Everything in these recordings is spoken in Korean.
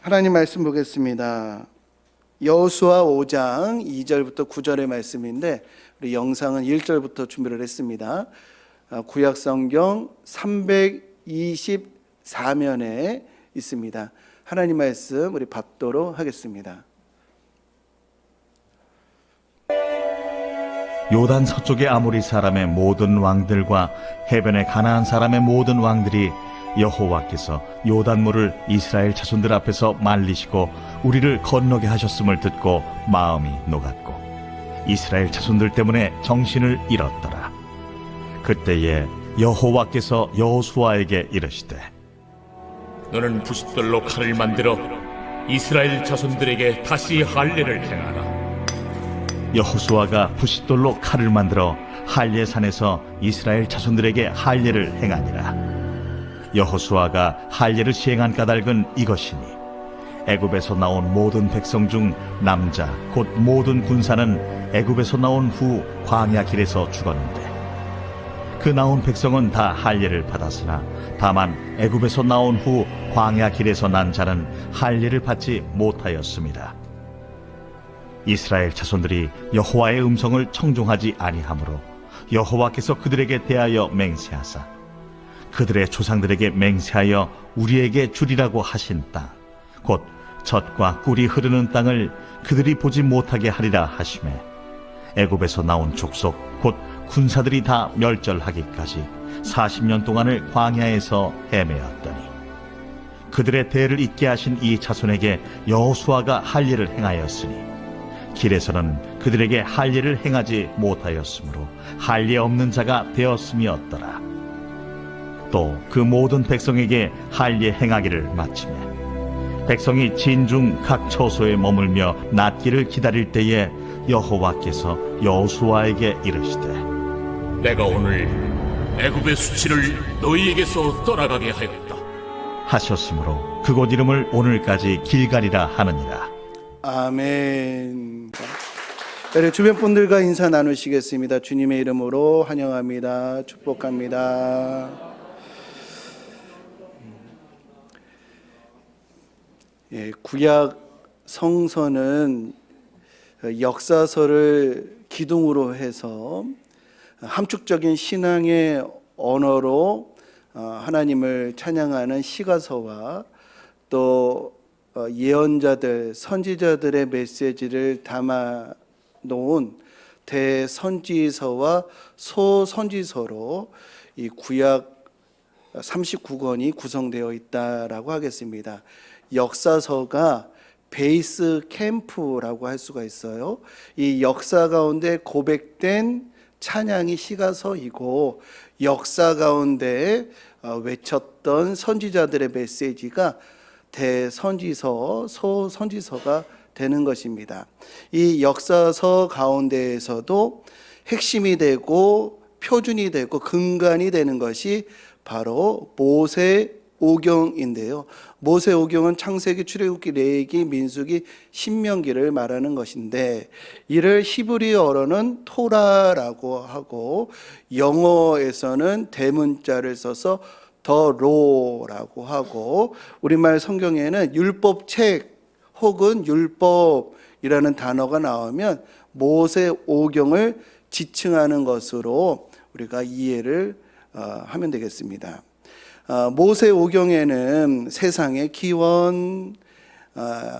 하나님 말씀 보겠습니다. 여호수아 5장 2절부터 9절의 말씀인데 우리 영상은 1절부터 준비를 했습니다. 구약 성경 324면에 있습니다. 하나님 말씀 우리 받도록 하겠습니다. 요단 서쪽의 아모리 사람의 모든 왕들과 해변의 가나안 사람의 모든 왕들이 여호와께서 요단물을 이스라엘 자손들 앞에서 말리시고 우리를 건너게 하셨음을 듣고 마음이 녹았고 이스라엘 자손들 때문에 정신을 잃었더라. 그때에 여호와께서 여호수아에게 이르시되 너는 부싯돌로 칼을 만들어 이스라엘 자손들에게 다시 할례를 행하라. 여호수아가 부싯돌로 칼을 만들어 할례산에서 이스라엘 자손들에게 할례를 행하니라. 여호수아가 할례를 시행한 까닭은 이것이니 애굽에서 나온 모든 백성 중 남자 곧 모든 군사는 애굽에서 나온 후 광야 길에서 죽었는데 그 나온 백성은 다 할례를 받았으나 다만 애굽에서 나온 후 광야 길에서 난 자는 할례를 받지 못하였습니다. 이스라엘 자손들이 여호와의 음성을 청종하지 아니하므로 여호와께서 그들에게 대하여 맹세하사 그들의 조상들에게 맹세하여 우리에게 주리라고 하신 땅 곧 젖과 꿀이 흐르는 땅을 그들이 보지 못하게 하리라 하시매 애굽에서 나온 족속 곧 군사들이 다 멸절하기까지 40년 동안을 광야에서 헤매었더니 그들의 대를 잇게 하신 이 자손에게 여호수아가 할례를 행하였으니 길에서는 그들에게 할례를 행하지 못하였으므로 할례 없는 자가 되었음이었더라. 또 그 모든 백성에게 할례 행하기를 마치매 백성이 진중 각 처소에 머물며 낫기를 기다릴 때에 여호와께서 여호수아에게 이르시되 내가 오늘 애굽의 수치를 너희에게서 떠나가게 하였다 하셨으므로 그곳 이름을 오늘까지 길갈이라 하느니라. 아멘. 주변 분들과 인사 나누시겠습니다. 주님의 이름으로 환영합니다. 축복합니다. 구약 성서는 역사서를 기둥으로 해서 함축적인 신앙의 언어로 하나님을 찬양하는 시가서와 또 예언자들, 선지자들의 메시지를 담아 놓은 대선지서와 소선지서로 이 구약 39권이 구성되어 있다라고 하겠습니다. 역사서가 베이스 캠프라고 할 수가 있어요. 이 역사 가운데 고백된 찬양이 시가서이고 역사 가운데 외쳤던 선지자들의 메시지가 대선지서, 소선지서가 되는 것입니다. 이 역사서 가운데에서도 핵심이 되고 표준이 되고 근간이 되는 것이 바로 모세오경인데요. 모세오경은 창세기, 출애굽기, 레위기, 민수기, 신명기를 말하는 것인데 이를 히브리어로는 토라라고 하고 영어에서는 대문자를 써서 더 로라고 하고 우리말 성경에는 율법책 혹은 율법이라는 단어가 나오면 모세오경을 지칭하는 것으로 우리가 이해를 하면 되겠습니다. 모세오경에는 세상의 기원,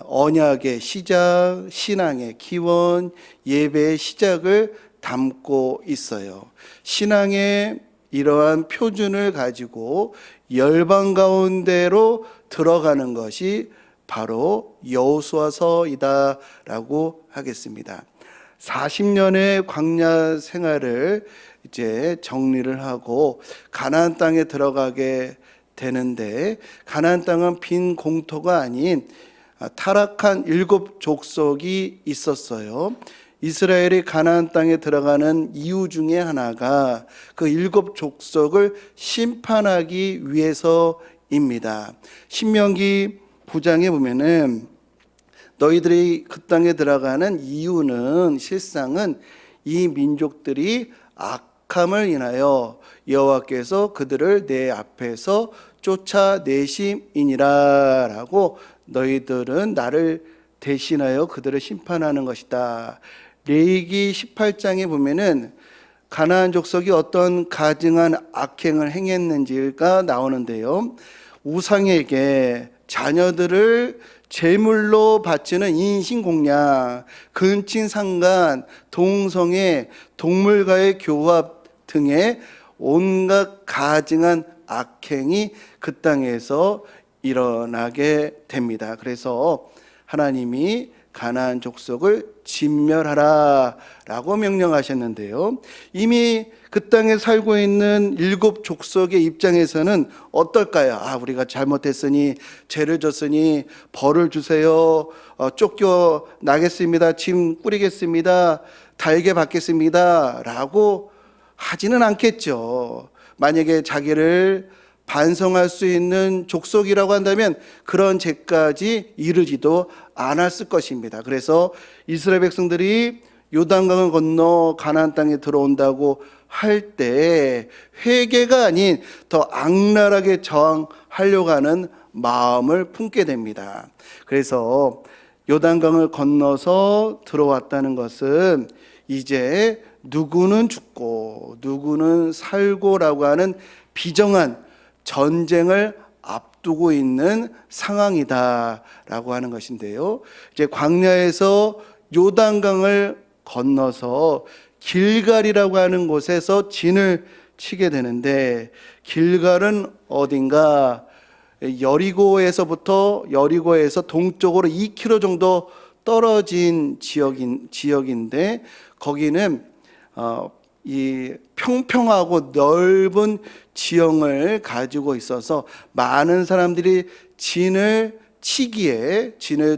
언약의 시작, 신앙의 기원, 예배의 시작을 담고 있어요. 신앙의 이러한 표준을 가지고 열방 가운데로 들어가는 것이 바로 여호수아서이다라고 하겠습니다. 40년의 광야 생활을 이제 정리를 하고 가나안 땅에 들어가게 되는데 가나안 땅은 빈 공토가 아닌 타락한 7 족속이 있었어요. 이스라엘이 가나안 땅에 들어가는 이유 중에 하나가 그 7 족속을 심판하기 위해서입니다. 신명기 9장에 보면은 너희들이 그 땅에 들어가는 이유는 실상은 이 민족들이 악함을 인하여 여호와께서 그들을 내 앞에서 쫓아내심이니라 라고 너희들은 나를 대신하여 그들을 심판하는 것이다. 레위기 18장에 보면은 가나안 족속이 어떤 가증한 악행을 행했는지가 나오는데요. 우상에게 자녀들을 제물로 바치는 인신공양, 근친상간, 동성애, 동물과의 교합 등의 온갖 가증한 악행이 그 땅에서 일어나게 됩니다. 그래서 하나님이 가나안 족속을 진멸하라 라고 명령하셨는데요. 이미 그 땅에 살고 있는 7 족속의 입장에서는 어떨까요? 우리가 잘못했으니, 죄를 졌으니 벌을 주세요. 쫓겨나겠습니다. 짐 꾸리겠습니다. 달게 받겠습니다. 라고 하지는 않겠죠. 만약에 자기를 반성할 수 있는 족속이라고 한다면 그런 죄까지 이르지도 않았을 것입니다. 그래서 이스라엘 백성들이 요단강을 건너 가나안 땅에 들어온다고 할 때 회개가 아닌 더 악랄하게 저항하려고 하는 마음을 품게 됩니다. 그래서 요단강을 건너서 들어왔다는 것은 이제 누구는 죽고 누구는 살고라고 하는 비정한 전쟁을 앞두고 있는 상황이다라고 하는 것인데요. 이제 광야에서 요단강을 건너서 길갈이라고 하는 곳에서 진을 치게 되는데, 길갈은 어딘가 여리고에서 동쪽으로 2km 정도 떨어진 지역인데 거기는 이 평평하고 넓은 지형을 가지고 있어서 많은 사람들이 진을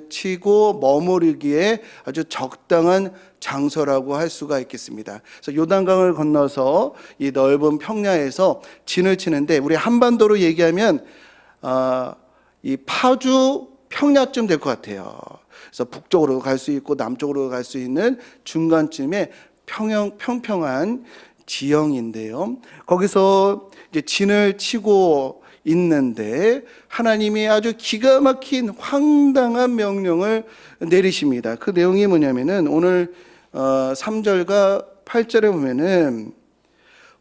치고 머무르기에 아주 적당한 장소라고 할 수가 있겠습니다. 그래서 요단강을 건너서 이 넓은 평야에서 진을 치는데, 우리 한반도로 얘기하면 이 파주 평야쯤 될 것 같아요. 그래서 북쪽으로 갈 수 있고 남쪽으로 갈 수 있는 중간쯤에 평평한 지형인데요. 거기서 이제 진을 치고 있는데 하나님이 아주 기가 막힌 황당한 명령을 내리십니다. 그 내용이 뭐냐면은 오늘 3절과 8절에 보면은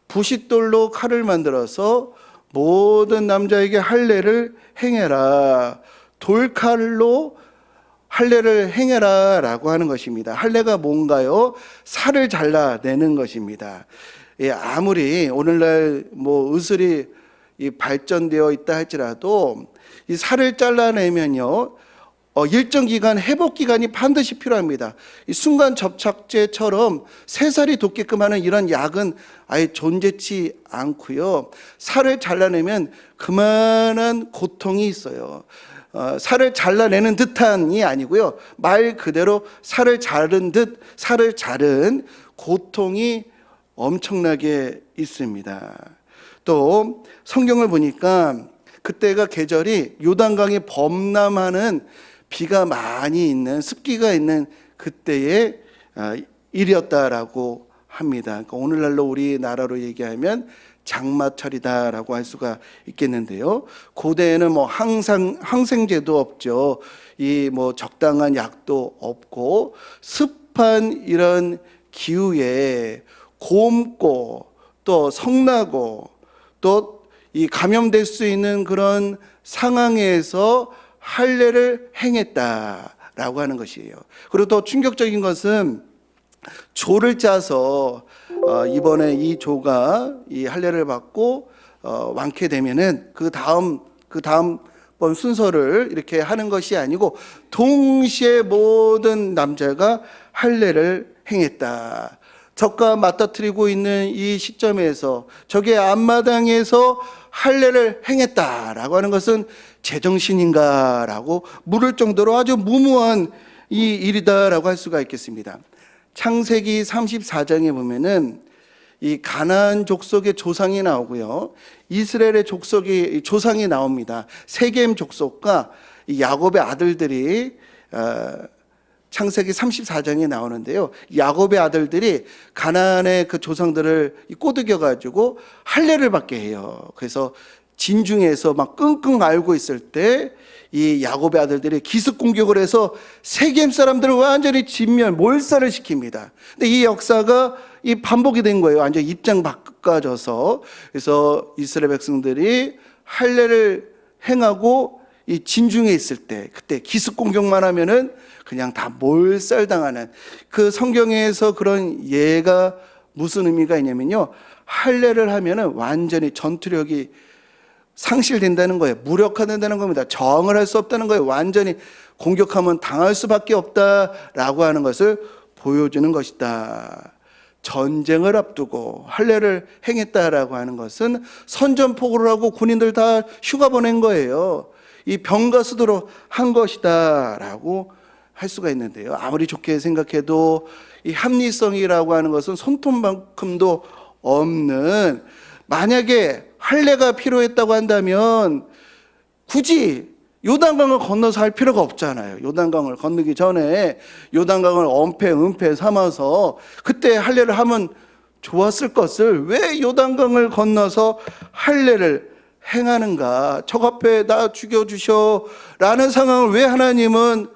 부싯돌로 칼을 만들어서 모든 남자에게 할례를 행해라. 돌칼로 할례를 행해라 라고 하는 것입니다. 할례가 뭔가요? 살을 잘라내는 것입니다. 아무리 오늘날 의술이 발전되어 있다 할지라도 이 살을 잘라내면요, 일정 기간 회복 기간이 반드시 필요합니다. 이 순간 접착제처럼 새살이 돋게끔 하는 이런 약은 아예 존재치 않고요. 살을 잘라내면 그만한 고통이 있어요. 살을 잘라내는 듯한이 아니고요, 말 그대로 살을 자른 고통이 엄청나게 있습니다. 또 성경을 보니까 그때가 계절이 요단강이 범람하는 비가 많이 있는, 습기가 있는 그때의 일이었다라고 합니다. 그러니까 오늘날로 우리나라로 얘기하면 장마철이다라고 할 수가 있겠는데요. 고대에는 항생제도 없죠. 적당한 약도 없고 습한 이런 기후에 곰고 또 성나고 또 이 감염될 수 있는 그런 상황에서 할례를 행했다라고 하는 것이에요. 그리고 더 충격적인 것은 조를 짜서 이번에 이 조가 이 할례를 받고 완쾌되면은 그 다음번 순서를 이렇게 하는 것이 아니고 동시에 모든 남자가 할례를 행했다. 적과 맞닥뜨리고 있는 이 시점에서 적의 앞마당에서 할례를 행했다라고 하는 것은 제정신인가라고 물을 정도로 아주 무모한 이 일이다라고 할 수가 있겠습니다. 창세기 34장에 보면은 이 가나안 족속의 조상이 나오고요, 이스라엘의 조상이 나옵니다. 세겜 족속과 이 야곱의 아들들이 창세기 34장에 나오는데요. 야곱의 아들들이 가나안의 그 조상들을 꼬드겨 가지고 할례를 받게 해요. 그래서 진중에서 막 끙끙 앓고 있을 때 이 야곱의 아들들이 기습 공격을 해서 세겜 사람들을 완전히 몰살을 시킵니다. 근데 이 역사가 이 반복이 된 거예요. 완전 입장 바꿔져서. 그래서 이스라엘 백성들이 할례를 행하고 이 진중에 있을 때, 그때 기습 공격만 하면은 그냥 다 몰살당하는, 그 성경에서 그런 예가 무슨 의미가 있냐면요, 할례를 하면은 완전히 전투력이 상실된다는 거예요. 무력화된다는 겁니다. 저항을 할 수 없다는 거예요. 완전히 공격하면 당할 수밖에 없다라고 하는 것을 보여주는 것이다. 전쟁을 앞두고 할례를 행했다라고 하는 것은 선전포고를 하고 군인들 다 휴가 보낸 거예요. 이 병가수도로 한 것이다라고 할 수가 있는데요. 아무리 좋게 생각해도 이 합리성이라고 하는 것은 손톱만큼도 없는, 만약에 할례가 필요했다고 한다면 굳이 요단강을 건너서 할 필요가 없잖아요. 요단강을 건너기 전에 요단강을 은폐 삼아서 그때 할례를 하면 좋았을 것을 왜 요단강을 건너서 할례를 행하는가? 적 앞에 나 죽여주셔 라는 상황을 왜 하나님은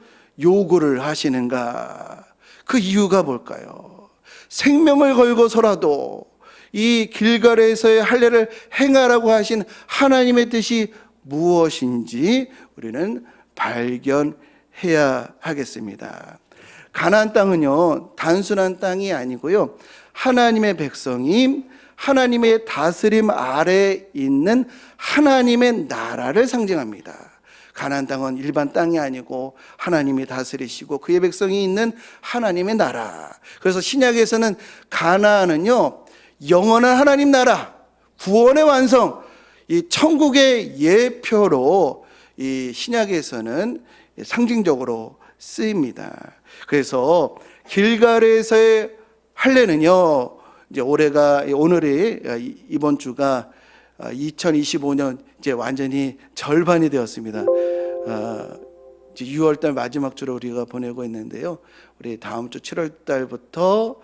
요구를 하시는가? 그 이유가 뭘까요? 생명을 걸고서라도 이 길갈에서의 할례를 행하라고 하신 하나님의 뜻이 무엇인지 우리는 발견해야 하겠습니다. 가나안 땅은요, 단순한 땅이 아니고요, 하나님의 백성이 하나님의 다스림 아래에 있는 하나님의 나라를 상징합니다. 가나안 땅은 일반 땅이 아니고 하나님이 다스리시고 그의 백성이 있는 하나님의 나라. 그래서 신약에서는 가나안은요, 영원한 하나님 나라, 구원의 완성, 이 천국의 예표로 이 신약에서는 상징적으로 쓰입니다. 그래서 길갈에서의 할례는요, 이제 오늘이 이번 주가 2025년 이제 완전히 절반이 되었습니다. 이제 6월달 마지막 주로 우리가 보내고 있는데요. 우리 다음 주 7월달부터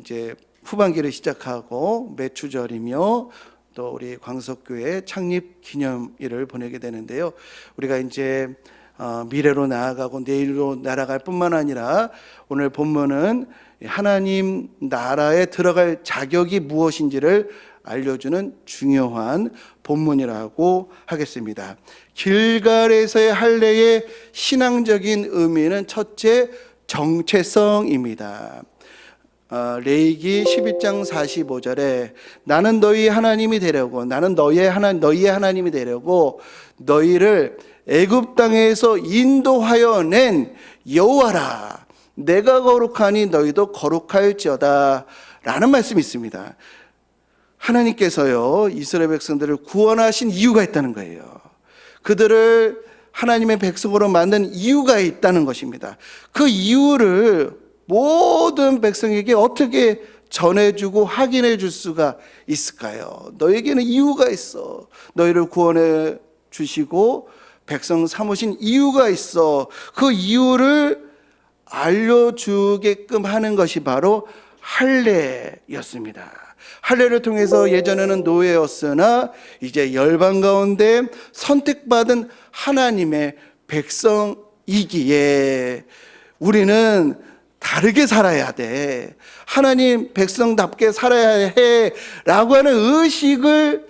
이제 후반기를 시작하고 매추절이며 또 우리 광석교회 창립 기념일을 보내게 되는데요. 우리가 이제 미래로 나아가고 내일로 날아갈 뿐만 아니라 오늘 본문은 하나님 나라에 들어갈 자격이 무엇인지를 알려주는 중요한 본문이라고 하겠습니다. 길갈에서의 할례의 신앙적인 의미는 첫째, 정체성입니다. 레위기 11장 45절에 나는 너희 하나님이 되려고, 나는 너희의 하나님이 되려고 너희를 애굽 땅에서 인도하여 낸 여호와라. 내가 거룩하니 너희도 거룩할지어다 라는 말씀이 있습니다. 하나님께서요, 이스라엘 백성들을 구원하신 이유가 있다는 거예요. 그들을 하나님의 백성으로 만든 이유가 있다는 것입니다. 그 이유를 모든 백성에게 어떻게 전해주고 확인해 줄 수가 있을까요? 너에게는 이유가 있어. 너희를 구원해 주시고 백성 삼으신 이유가 있어. 그 이유를 알려주게끔 하는 것이 바로 할례였습니다. 할례를 통해서 예전에는 노예였으나 이제 열방 가운데 선택받은 하나님의 백성이기에 우리는 다르게 살아야 돼. 하나님 백성답게 살아야 해. 라고 하는 의식을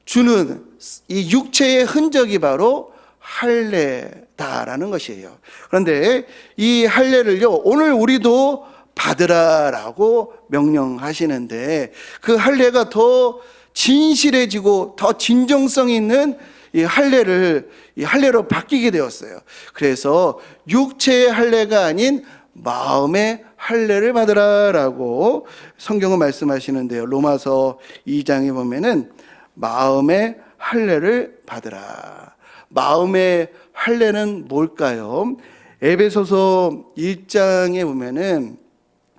주는 이 육체의 흔적이 바로 할례다라는 것이에요. 그런데 이 할례를요, 오늘 우리도 받으라라고 명령하시는데 그 할례가 더 진실해지고 더 진정성 있는 이 할례로 바뀌게 되었어요. 그래서 육체의 할례가 아닌 마음의 할례를 받으라라고 성경은 말씀하시는데요. 로마서 2장에 보면은 마음의 할례를 받으라. 마음의 할례는 뭘까요? 에베소서 1장에 보면은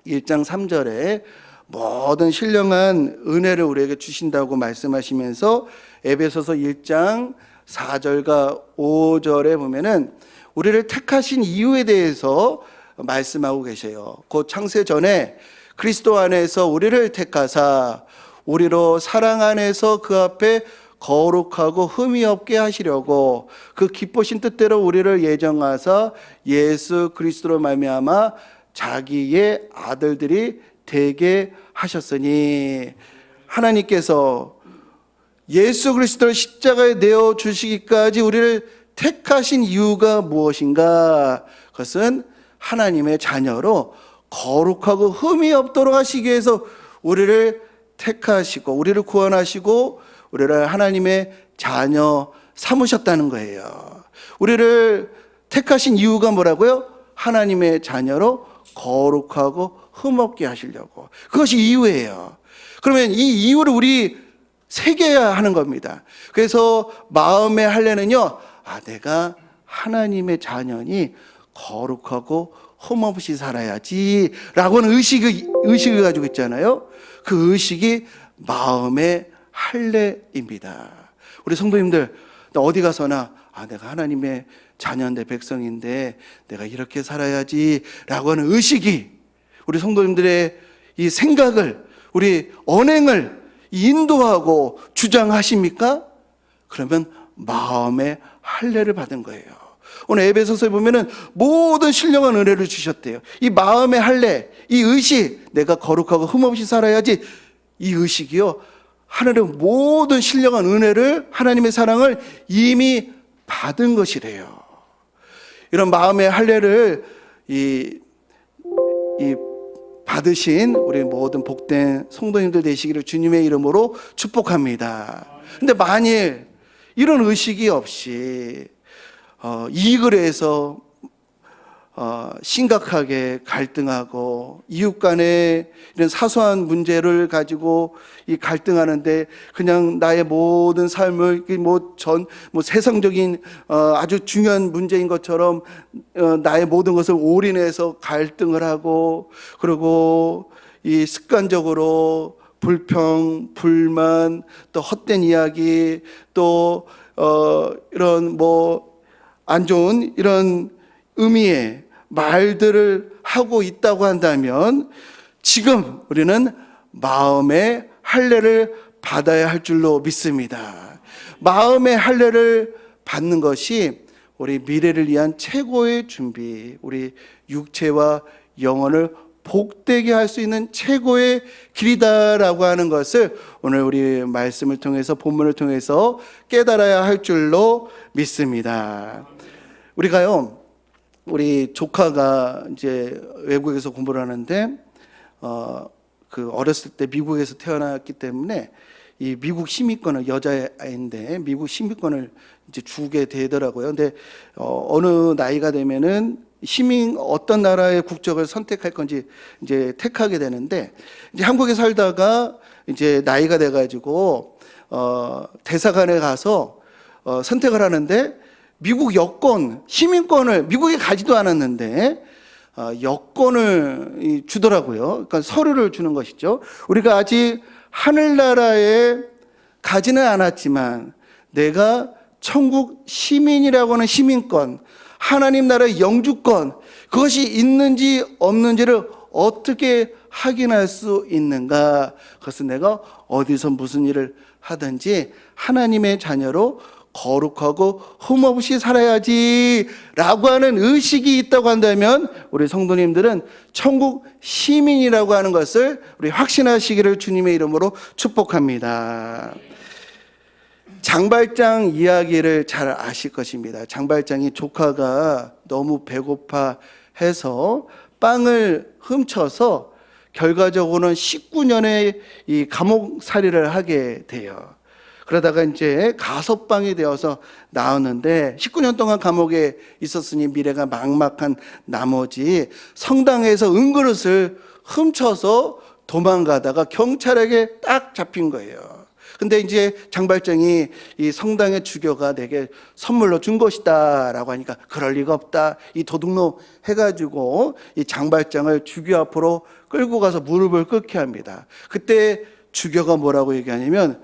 1장 3절에 모든 신령한 은혜를 우리에게 주신다고 말씀하시면서 에베소서 1장 4절과 5절에 보면은 우리를 택하신 이유에 대해서 말씀하고 계세요. 곧 창세 전에 그리스도 안에서 우리를 택하사 우리로 사랑 안에서 그 앞에 거룩하고 흠이 없게 하시려고 그 기쁘신 뜻대로 우리를 예정하사 예수 그리스도로 말미암아 자기의 아들들이 되게 하셨으니, 하나님께서 예수 그리스도를 십자가에 내어 주시기까지 우리를 택하신 이유가 무엇인가? 그것은 하나님의 자녀로 거룩하고 흠이 없도록 하시기 위해서 우리를 택하시고 우리를 구원하시고 우리를 하나님의 자녀 삼으셨다는 거예요. 우리를 택하신 이유가 뭐라고요? 하나님의 자녀로 거룩하고 흠없게 하시려고. 그것이 이유예요. 그러면 이 이유를 우리 새겨야 하는 겁니다. 그래서 마음의 할례는요, 내가 하나님의 자녀니 거룩하고 흠없이 살아야지 라고 하는 의식을 가지고 있잖아요. 그 의식이 마음의 할례입니다. 우리 성도님들, 어디 가서나 내가 하나님의 자녀인데, 백성인데 내가 이렇게 살아야지 라고 하는 의식이 우리 성도님들의 이 생각을, 우리 언행을 인도하고 주장하십니까? 그러면 마음의 할례를 받은 거예요. 오늘 에베소서에 보면은 모든 신령한 은혜를 주셨대요. 이 마음의 할례, 이 의식, 내가 거룩하고 흠없이 살아야지, 이 의식이요, 하늘의 모든 신령한 은혜를, 하나님의 사랑을 이미 받은 것이래요. 이런 마음의 할례를 받으신 우리 모든 복된 성도님들 되시기를 주님의 이름으로 축복합니다. 근데 만일 이런 의식이 없이 이익을 위해서 심각하게 갈등하고 이웃 간에 이런 사소한 문제를 가지고 이 갈등하는데 그냥 나의 모든 삶을 세상적인 아주 중요한 문제인 것처럼 나의 모든 것을 올인해서 갈등을 하고, 그리고 이 습관적으로 불평, 불만, 또 헛된 이야기, 또 이런 안 좋은 이런 의미의 말들을 하고 있다고 한다면 지금 우리는 마음의 할례를 받아야 할 줄로 믿습니다. 마음의 할례를 받는 것이 우리 미래를 위한 최고의 준비, 우리 육체와 영혼을 복되게 할 수 있는 최고의 길이다라고 하는 것을 오늘 우리 말씀을 통해서, 본문을 통해서 깨달아야 할 줄로 믿습니다. 우리가요, 우리 조카가 이제 외국에서 공부를 하는데 어렸을 때 미국에서 태어났기 때문에 이 미국 시민권을, 여자아이인데 미국 시민권을 이제 주게 되더라고요. 근데 어느 나이가 되면은 어떤 나라의 국적을 선택할 건지 이제 택하게 되는데, 이제 한국에 살다가 이제 나이가 돼가지고 대사관에 가서 선택을 하는데, 미국 여권, 시민권을 미국에 가지도 않았는데 여권을 주더라고요. 그러니까 서류를 주는 것이죠. 우리가 아직 하늘나라에 가지는 않았지만 내가 천국 시민이라고 하는 시민권, 하나님 나라의 영주권, 그것이 있는지 없는지를 어떻게 확인할 수 있는가? 그것은 내가 어디서 무슨 일을 하든지 하나님의 자녀로 거룩하고 흠없이 살아야지 라고 하는 의식이 있다고 한다면 우리 성도님들은 천국 시민이라고 하는 것을 우리 확신하시기를 주님의 이름으로 축복합니다. 장발장 이야기를 잘 아실 것입니다. 장발장이 조카가 너무 배고파 해서 빵을 훔쳐서 결과적으로는 19년의 이 감옥살이를 하게 돼요. 그러다가 이제 가석방이 되어서 나왔는데 19년 동안 감옥에 있었으니 미래가 막막한 나머지 성당에서 은그릇을 훔쳐서 도망가다가 경찰에게 딱 잡힌 거예요. 근데 이제 장발장이 이 성당의 주교가 내게 선물로 준 것이다 라고 하니까 그럴 리가 없다, 이 도둑놈 해가지고 이 장발장을 주교 앞으로 끌고 가서 무릎을 꿇게 합니다. 그때 주교가 뭐라고 얘기하냐면,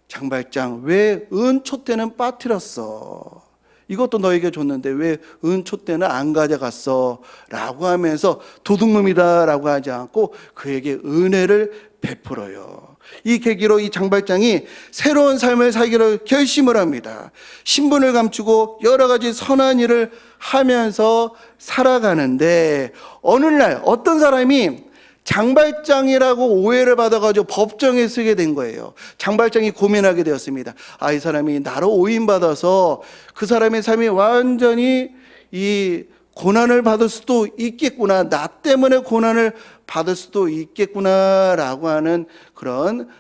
장발장, 왜 은촛대는 빠뜨렸어? 이것도 너에게 줬는데 왜 은촛대는 안 가져갔어? 라고 하면서 도둑놈이다 라고 하지 않고 그에게 은혜를 베풀어요. 이 계기로 이 장발장이 새로운 삶을 살기로 결심을 합니다. 신분을 감추고 여러 가지 선한 일을 하면서 살아가는데 어느 날 어떤 사람이 장발장이라고 오해를 받아가지고 법정에 서게 된 거예요. 장발장이 고민하게 되었습니다. 이 사람이 나로 오인받아서 그 사람의 삶이 완전히 이 고난을 받을 수도 있겠구나, 나 때문에 고난을 받을 수도 있겠구나 라고 하는 그런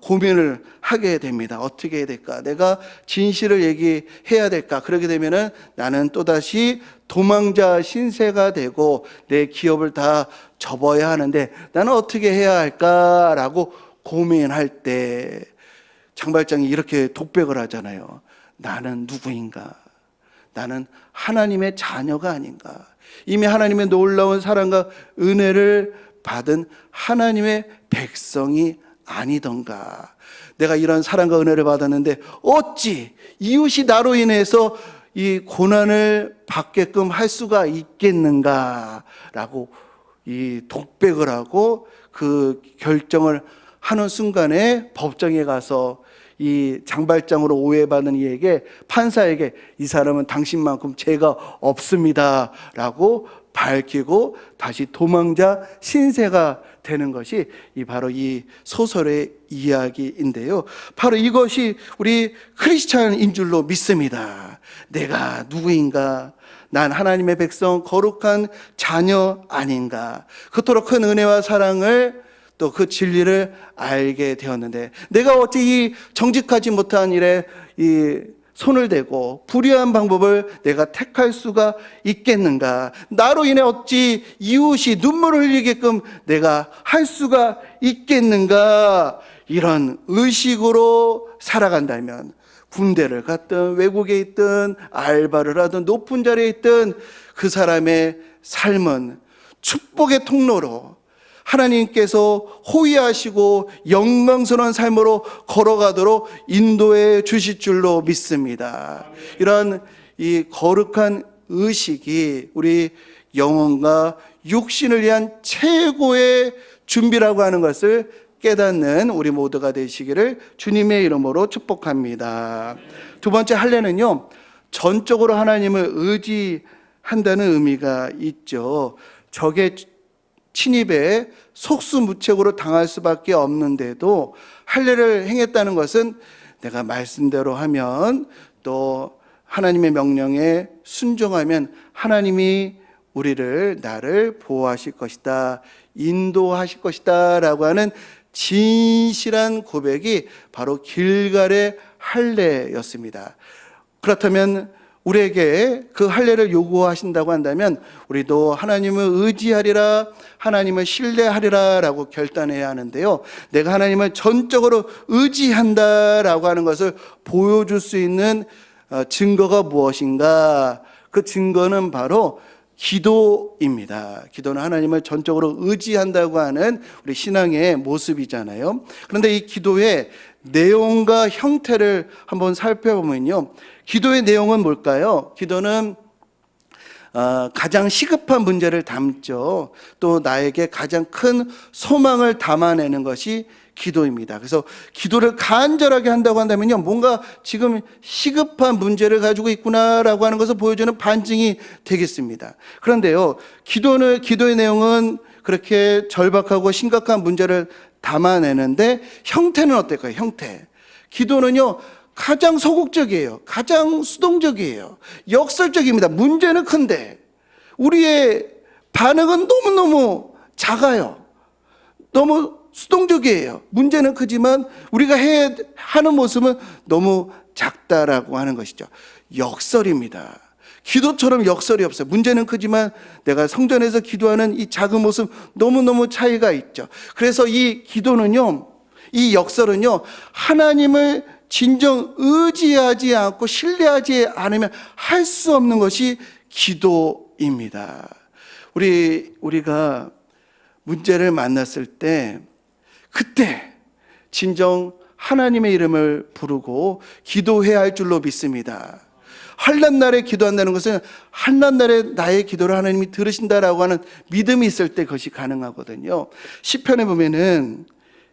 고민을 하게 됩니다. 어떻게 해야 될까? 내가 진실을 얘기해야 될까? 그러게 되면은 나는 또다시 도망자 신세가 되고 내 기업을 다 접어야 하는데 나는 어떻게 해야 할까라고 고민할 때 장발장이 이렇게 독백을 하잖아요. 나는 누구인가? 나는 하나님의 자녀가 아닌가? 이미 하나님의 놀라운 사랑과 은혜를 받은 하나님의 백성이 아니던가? 내가 이런 사랑과 은혜를 받았는데 어찌 이웃이 나로 인해서 이 고난을 받게끔 할 수가 있겠는가라고 이 독백을 하고 그 결정을 하는 순간에 법정에 가서 이 장발장으로 오해받은 이에게, 판사에게 이 사람은 당신만큼 죄가 없습니다 라고 밝히고 다시 도망자 신세가 되는 것이 바로 이 소설의 이야기인데요. 바로 이것이 우리 크리스찬인 줄로 믿습니다. 내가 누구인가? 난 하나님의 백성, 거룩한 자녀 아닌가? 그토록 큰 은혜와 사랑을 또 그 진리를 알게 되었는데 내가 어찌 이 정직하지 못한 일에 이 손을 대고 불의한 방법을 내가 택할 수가 있겠는가? 나로 인해 어찌 이웃이 눈물을 흘리게끔 내가 할 수가 있겠는가? 이런 의식으로 살아간다면 군대를 갔든 외국에 있든 알바를 하든 높은 자리에 있든 그 사람의 삶은 축복의 통로로 하나님께서 호위하시고 영광스러운 삶으로 걸어가도록 인도해 주실 줄로 믿습니다. 이런 이 거룩한 의식이 우리 영혼과 육신을 위한 최고의 준비라고 하는 것을 깨닫는 우리 모두가 되시기를 주님의 이름으로 축복합니다. 두 번째 할례는요, 전적으로 하나님을 의지한다는 의미가 있죠. 적의 침입에 속수무책으로 당할 수밖에 없는데도 할례를 행했다는 것은 내가 말씀대로 하면 또 하나님의 명령에 순종하면 하나님이 나를 보호하실 것이다, 인도하실 것이다 라고 하는 진실한 고백이 바로 길갈의 할례였습니다. 그렇다면 우리에게 그 할례를 요구하신다고 한다면 우리도 하나님을 의지하리라, 하나님을 신뢰하리라 라고 결단해야 하는데요, 내가 하나님을 전적으로 의지한다라고 하는 것을 보여줄 수 있는 증거가 무엇인가? 그 증거는 바로 기도입니다. 기도는 하나님을 전적으로 의지한다고 하는 우리 신앙의 모습이잖아요. 그런데 이 기도의 내용과 형태를 한번 살펴보면요, 기도의 내용은 뭘까요? 기도는 가장 시급한 문제를 담죠. 또 나에게 가장 큰 소망을 담아내는 것이 기도입니다. 그래서 기도를 간절하게 한다고 한다면요, 뭔가 지금 시급한 문제를 가지고 있구나라고 하는 것을 보여주는 반증이 되겠습니다. 그런데요, 기도의 내용은 그렇게 절박하고 심각한 문제를 담아내는데 형태는 어떨까요? 형태. 기도는요, 가장 소극적이에요. 가장 수동적이에요. 역설적입니다. 문제는 큰데 우리의 반응은 너무너무 작아요. 너무 수동적이에요. 문제는 크지만 우리가 하는 모습은 너무 작다라고 하는 것이죠. 역설입니다. 기도처럼 역설이 없어요. 문제는 크지만 내가 성전에서 기도하는 이 작은 모습 너무너무 차이가 있죠. 그래서 이 기도는요, 이 역설은요, 하나님을 진정 의지하지 않고 신뢰하지 않으면 할 수 없는 것이 기도입니다. 우리가 문제를 만났을 때 그때 진정 하나님의 이름을 부르고 기도해야 할 줄로 믿습니다. 환난 날에 기도한다는 것은 환난 날에 나의 기도를 하나님이 들으신다라고 하는 믿음이 있을 때 그것이 가능하거든요. 시편에 보면은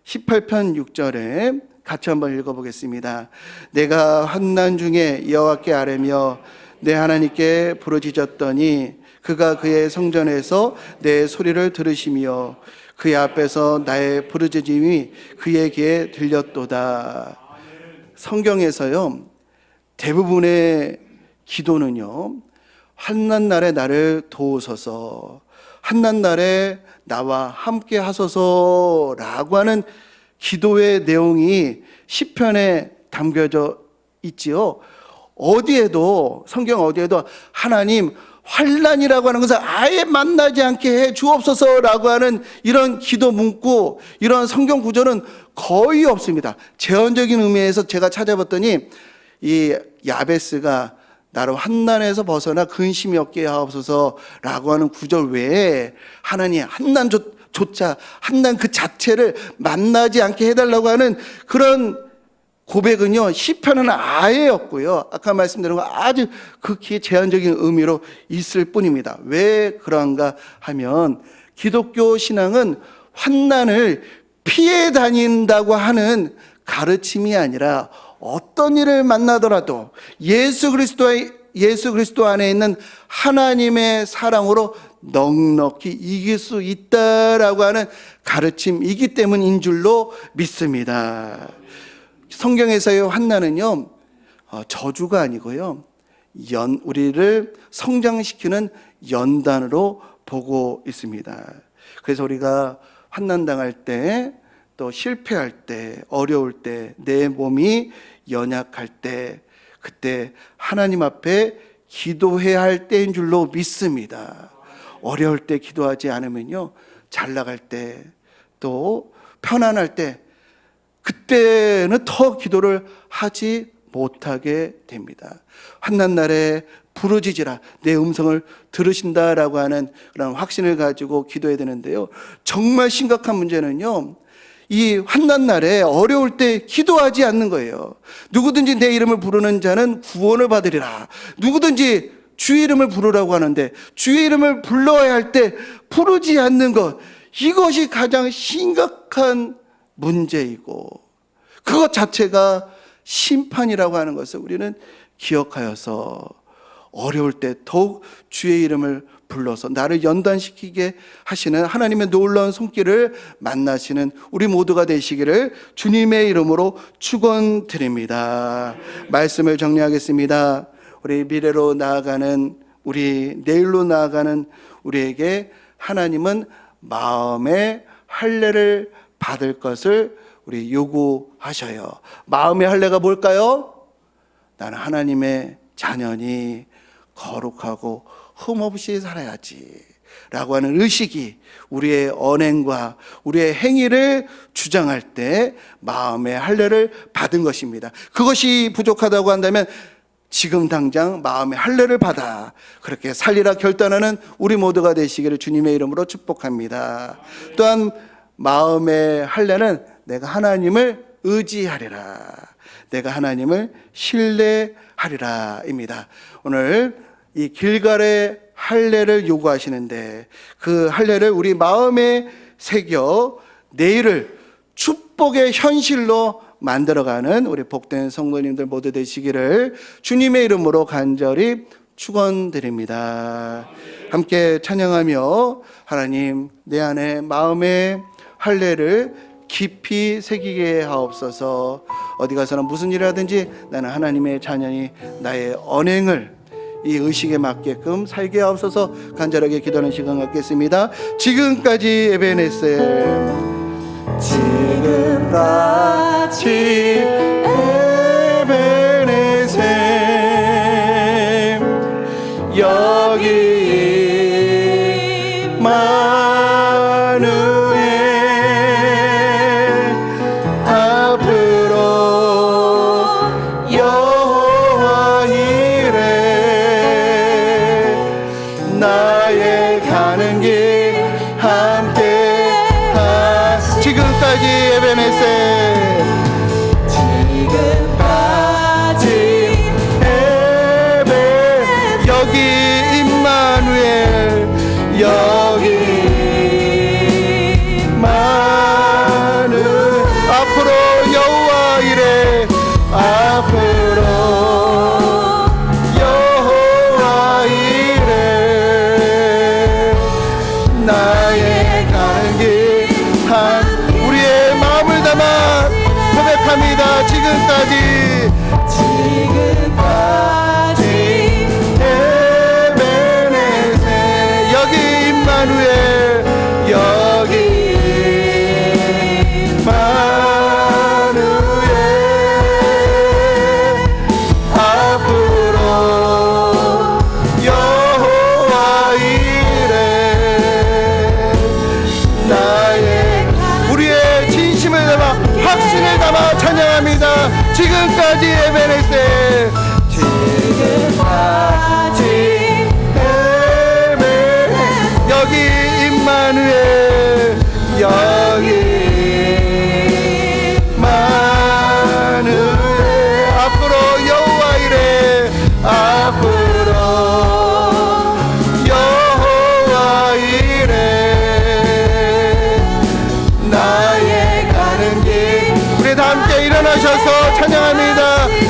18편 6절에 같이 한번 읽어보겠습니다. 내가 환난 중에 여호와께 아뢰며 내 하나님께 부르짖었더니 그가 그의 성전에서 내 소리를 들으시며 그의 앞에서 나의 부르짖음이 그의 귀에 들렸도다. 성경에서요, 대부분의 기도는요, 환난 날에 나를 도우소서, 환난 날에 나와 함께 하소서라고 하는 기도의 내용이 시편에 담겨져 있지요. 어디에도, 성경 어디에도 하나님 환난이라고 하는 것을 아예 만나지 않게 해 주옵소서라고 하는 이런 기도 문구, 이런 성경 구절은 거의 없습니다. 제언적인 의미에서 제가 찾아봤더니 이 야베스가 나를 환난에서 벗어나 근심이 없게 하옵소서라고 하는 구절 외에 하나님 환난조차, 환난 그 자체를 만나지 않게 해달라고 하는 그런 고백은요, 시편은 아예 없고요. 아까 말씀드린 거 아주 극히 제한적인 의미로 있을 뿐입니다. 왜 그러한가 하면 기독교 신앙은 환난을 피해 다닌다고 하는 가르침이 아니라 어떤 일을 만나더라도 예수 그리스도 안에 있는 하나님의 사랑으로 넉넉히 이길 수 있다라고 하는 가르침이기 때문인 줄로 믿습니다. 성경에서의 환난은요, 저주가 아니고요, 우리를 성장시키는 연단으로 보고 있습니다. 그래서 우리가 환난당할 때, 또 실패할 때, 어려울 때, 내 몸이 연약할 때, 그때 하나님 앞에 기도해야 할 때인 줄로 믿습니다. 어려울 때 기도하지 않으면요, 잘 나갈 때, 또 편안할 때, 그때는 더 기도를 하지 못하게 됩니다. 환난 날에 부르짖으라, 내 음성을 들으신다라고 하는 그런 확신을 가지고 기도해야 되는데요, 정말 심각한 문제는요, 이 환난 날에 어려울 때 기도하지 않는 거예요. 누구든지 내 이름을 부르는 자는 구원을 받으리라. 누구든지 주의 이름을 부르라고 하는데 주의 이름을 불러야 할 때 부르지 않는 것, 이것이 가장 심각한 문제이고 그것 자체가 심판이라고 하는 것을 우리는 기억하여서 어려울 때 더욱 주의 이름을 불러서 나를 연단시키게 하시는 하나님의 놀라운 손길을 만나시는 우리 모두가 되시기를 주님의 이름으로 축원드립니다. 말씀을 정리하겠습니다. 우리 미래로 나아가는, 우리 내일로 나아가는 우리에게 하나님은 마음의 할례를 받을 것을 우리 요구하셔요. 마음의 할례가 뭘까요? 나는 하나님의 자녀니 거룩하고 흠없이 살아야지 라고 하는 의식이 우리의 언행과 우리의 행위를 주장할 때 마음의 할례를 받은 것입니다. 그것이 부족하다고 한다면 지금 당장 마음의 할례를 받아 그렇게 살리라 결단하는 우리 모두가 되시기를 주님의 이름으로 축복합니다. 또한 마음의 할례는 내가 하나님을 의지하리라, 내가 하나님을 신뢰하리라 입니다. 오늘 이 길갈의 할례를 요구하시는데 그 할례를 우리 마음에 새겨 내일을 축복의 현실로 만들어가는 우리 복된 성도님들 모두 되시기를 주님의 이름으로 간절히 축원드립니다. 함께 찬양하며 하나님, 내 안에 마음의 할례를 깊이 새기게 하옵소서. 어디 가서나 무슨 일을 하든지 나는 하나님의 자녀니 나의 언행을 이 의식에 맞게끔 살게 하옵소서. 간절하게 기도하는 시간 갖겠습니다. 지금까지 에베네셀, 지금까지 에베네셀, 여기 지금까지 에베네셀, 지금까지 에베, 여기 임마누엘, 여기 임마누엘, 지금까지 에베네세 여기 임마누엘 여기 임마누엘 앞으로 여호와 이레 나의 우리의 진심을 담아 확신을 담아 찬양합니다. 지금까지 에베네세 지금까지 에베네세 여기 임마누엘 여기 임마누엘 앞으로 여호와 이레 앞으로 여호와 이레 나의 가는 길 우리 다 함께 일어나셔서 찬양합니다.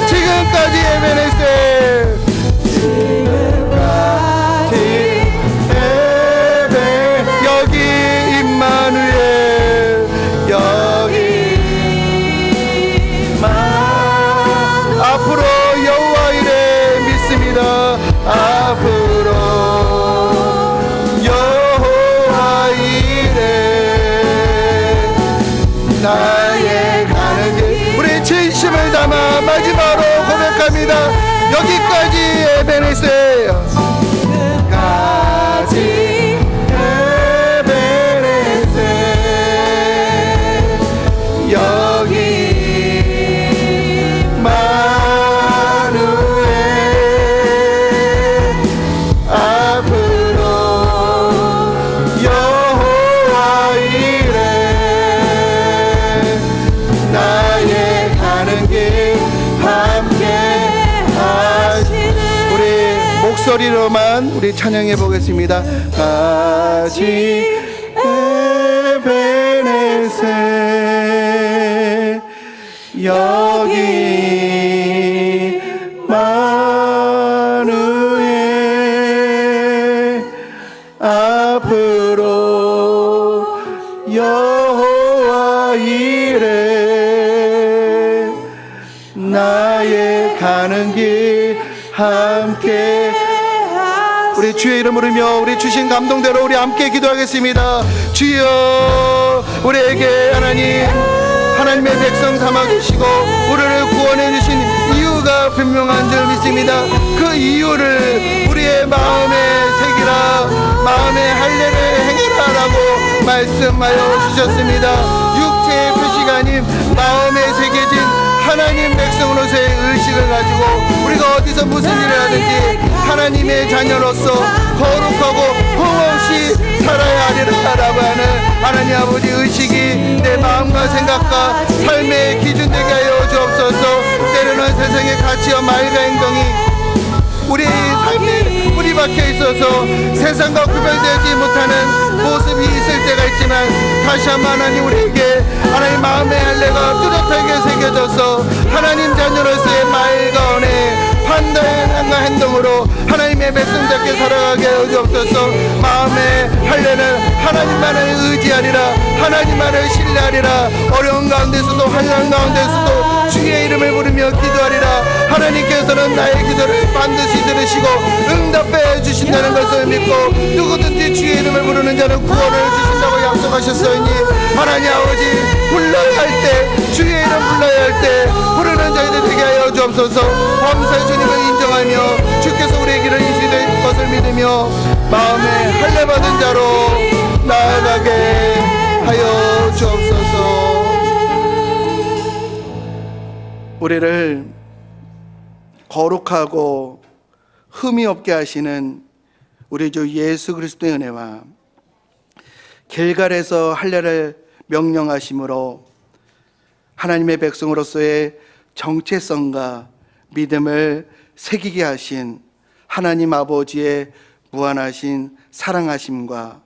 지금까지 에베네세 지금까지 에베 여기 임마누엘 여기 앞으로 여호와 이레 믿습니다. 앞으로 여호와 이레 나의 가는 길 우리 진심을 담아 마지막으로 고백합니다. 여기까지 에베네세 여기까지 에베네세 여기 임마누엘 앞으로 여호와 이레 나의 가는 길 함께 하시네 우리 목소리로만 우리 찬양해 보겠습니다. 같이 에베네세 여기 임마누엘 앞으로 여호와 이레 나의 가는 길 함께 우리 주의 이름을 부르며 우리 주신 감동대로 우리 함께 기도하겠습니다. 주여 우리에게 하나님의 백성 삼아주시고 우리를 구원해 주신 이유가 분명한 줄 믿습니다. 그 이유를 우리의 마음에 새기라 마음의 할례를 행해라 라고 말씀하여 주셨습니다. 육체의 표시가 아닌 마음에 새겨진 하나님 백성으로서의 의식을 가지고 우리가 어디서 무슨 일을 하든지 하나님의 자녀로서 거룩하고 흠없이 살아야 하리라 라고 하는 하나님 아버지 의식이 내 마음과 생각과 삶의 기준 되게 하여 주옵소서. 때로는 세상의 가치와 말과 행동이 우리 삶에 뿌리 박혀 있어서 세상과 구별되지 못하는 모습이 있을 때가 있지만 다시 한번 하나님 우리에게 하나님 마음의 할례가 뚜렷하게 새겨져서 하나님 자녀로서의 말과 언어 판단과 행동으로 하나님의 백성답게 살아가게 하여 주옵소서. 마음의 할례는 하나님만을 의지하리라 하나님만을 신뢰하리라 어려운 가운데서도 환난 가운데서도 주의 이름을 부르며 기도하리라. 하나님께서는 나의 기도를 반드시 들으시고 응답해 주신다는 것을 믿고 누구든지 주의 이름을 부르는 자는 구원을 주신다고 약속하셨으니 하나님 아버지 불러야 할 때 주의 이름 불러야 할 때 부르는 자들 되게 하여 주옵소서. 범사의 주님을 인정하며 주께서 우리에게 인식될 것을 믿으며 마음에 할례 받은 자로 나아가게 하여 주옵소서. 우리를 거룩하고 흠이 없게 하시는 우리 주 예수 그리스도의 은혜와 길갈에서 할례를 명령하심으로 하나님의 백성으로서의 정체성과 믿음을 새기게 하신 하나님 아버지의 무한하신 사랑하심과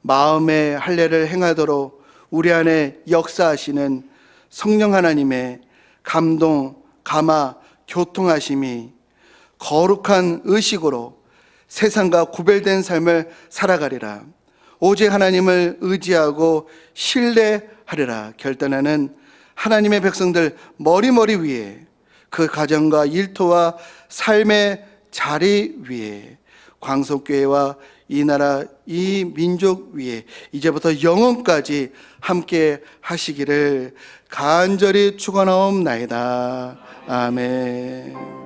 마음의 할례를 행하도록 우리 안에 역사하시는 성령 하나님의 감동, 감화, 교통하심이 거룩한 의식으로 세상과 구별된 삶을 살아가리라. 오직 하나님을 의지하고 신뢰하리라 결단하는 하나님의 백성들 머리 위에, 그 가정과 일터와 삶의 자리 위에, 광석교회와 이 나라 이 민족 위에 이제부터 영원까지 함께 하시기를 간절히 축원하옵나이다. 아멘.